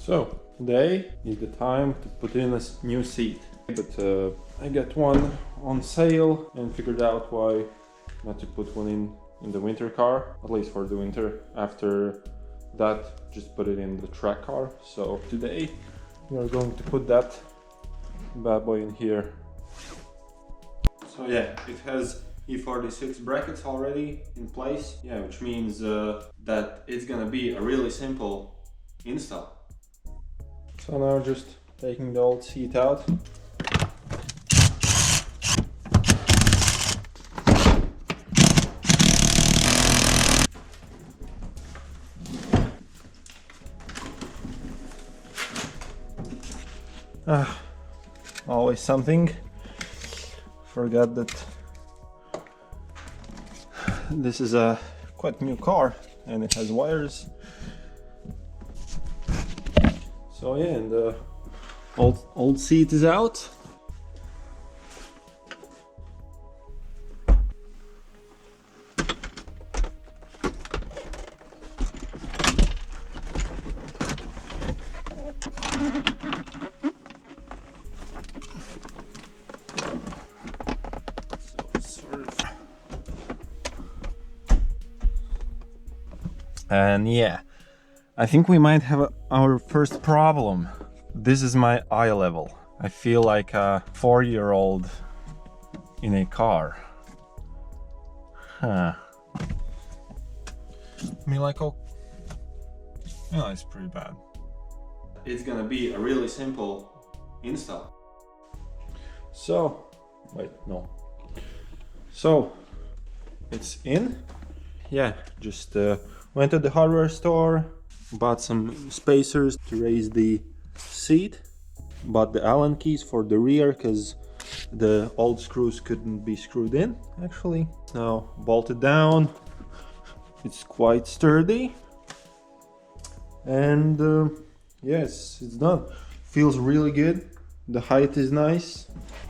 So today is the time to put in a new seat, but I got one on sale and figured out why not to put one in the winter car, at least for the winter. After that, just put it in the track car. So today we are going to put that bad boy in here. So yeah, it has E46 brackets already in place, yeah, which means that it's gonna be a really simple install. So now just taking the old seat out. Always something. Forgot that this is a quite new car and it has wires. So yeah, and the old seat is out. And yeah, I think we might have our first problem. This is my eye level. I feel like a 4-year-old in a car. I mean, like, oh, yeah, it's pretty bad. It's gonna be a really simple install. So, wait, no. So, it's in. Yeah, just went to the hardware store, bought some spacers to raise the seat, bought the Allen keys for the rear because the old screws couldn't be screwed in actually. Now bolted down, it's quite sturdy, and yes, it's done. Feels really good. The height is nice.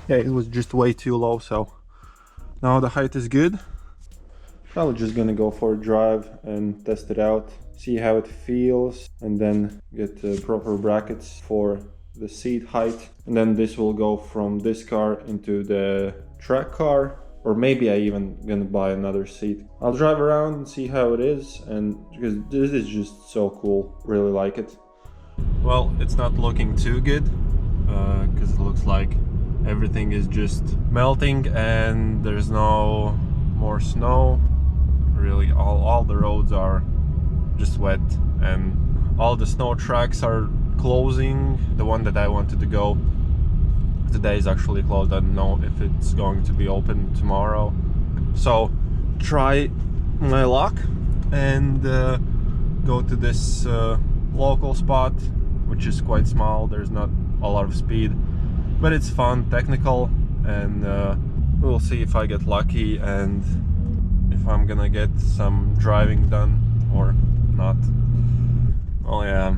Yeah, it was just way too low, so now the height is good. Probably just gonna go for a drive and test it out, see how it feels, and then get proper brackets for the seat height. And then this will go from this car into the track car, or maybe I even gonna buy another seat. I'll drive around and see how it is, and because this is just so cool, really like it. Well, it's not looking too good, because it looks like everything is just melting and there's no more snow. Really, all the roads are just wet and all the snow tracks are closing. The one that I wanted to go today is actually closed. I don't know if it's going to be open tomorrow. So try my luck and go to this local spot, which is quite small. There's not a lot of speed, but it's fun, technical, and we'll see if I get lucky and if I'm gonna get some driving done or not. Oh yeah,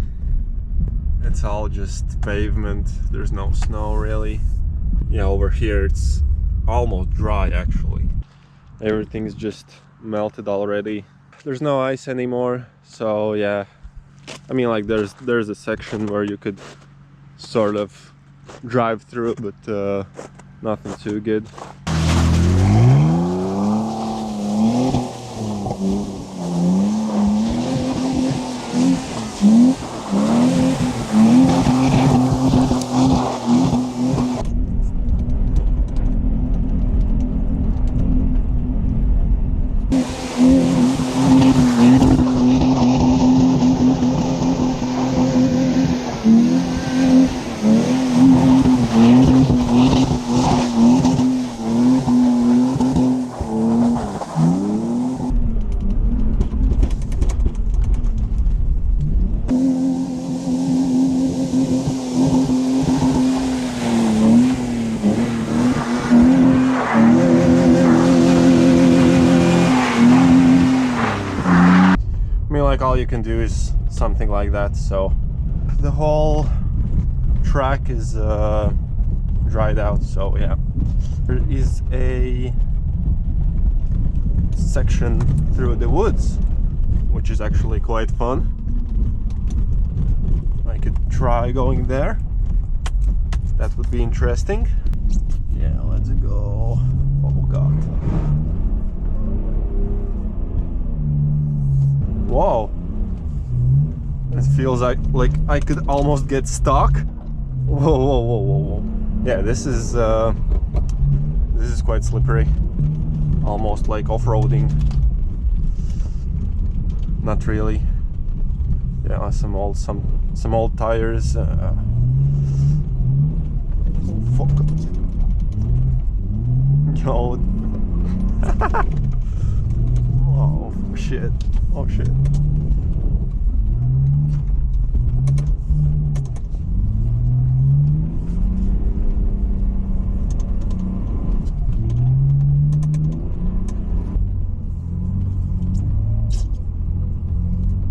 it's all just pavement, there's no snow really. Yeah, over here it's almost dry actually. Everything's just melted already. There's no ice anymore, so yeah. I mean, like there's a section where you could sort of drive through, but nothing too good. Like all you can do is something like that. So the whole track is dried out, so yeah. There is a section through the woods, which is actually quite fun. I could try going there. That would be interesting. Yeah, let's go. Oh god. Whoa. It feels like I could almost get stuck. Whoa, whoa, whoa, whoa, whoa. Yeah, this is quite slippery. Almost like off-roading. Not really. Yeah, some old tires. Fuck. Yo. Oh shit. Oh shit.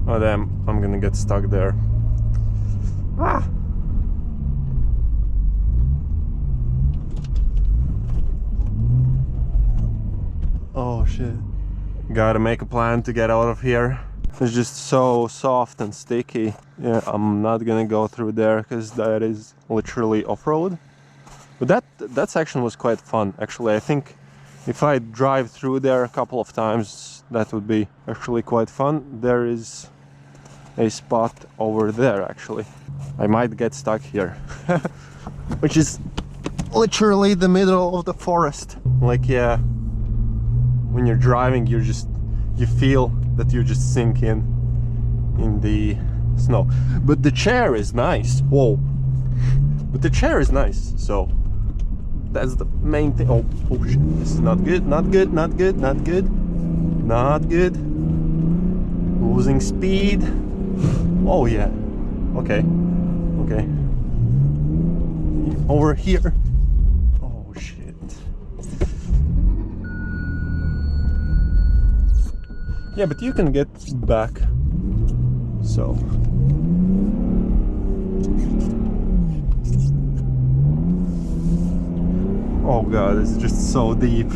Oh damn, I'm gonna get stuck there. Ah! Oh shit. Gotta make a plan to get out of here. It's just so soft and sticky. Yeah, I'm not gonna go through there because that is literally off-road. But that section was quite fun. Actually, I think if I drive through there a couple of times, that would be actually quite fun. There is a spot over there actually. I might get stuck here. Which is literally the middle of the forest. Like, yeah, when you're driving you feel that you just sink in the snow. But the chair is nice. Whoa. But the chair is nice, so that's the main thing. Oh shit, this is not good, not good, not good, not good, not good. Losing speed. Oh yeah. Okay. Okay. Over here. Oh shit. Yeah, but you can get back. So. Oh god, it's just so deep.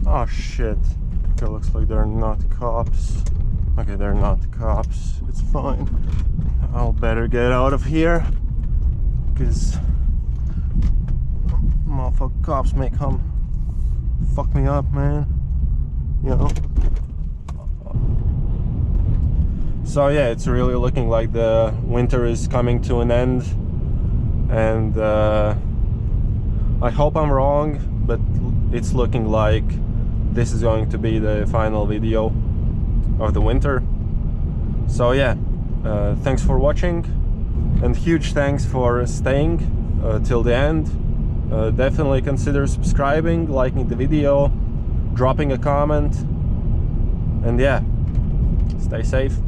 Oh shit. Okay, looks like they're not cops. Okay, they're not cops. It's fine. I'll better get out of here, because motherfucking cops may come fuck me up, man. You know? So yeah, it's really looking like the winter is coming to an end, and I hope I'm wrong, but it's looking like this is going to be the final video of the winter. So yeah, thanks for watching, and huge thanks for staying till the end. Definitely consider subscribing, liking the video, dropping a comment, and yeah, stay safe.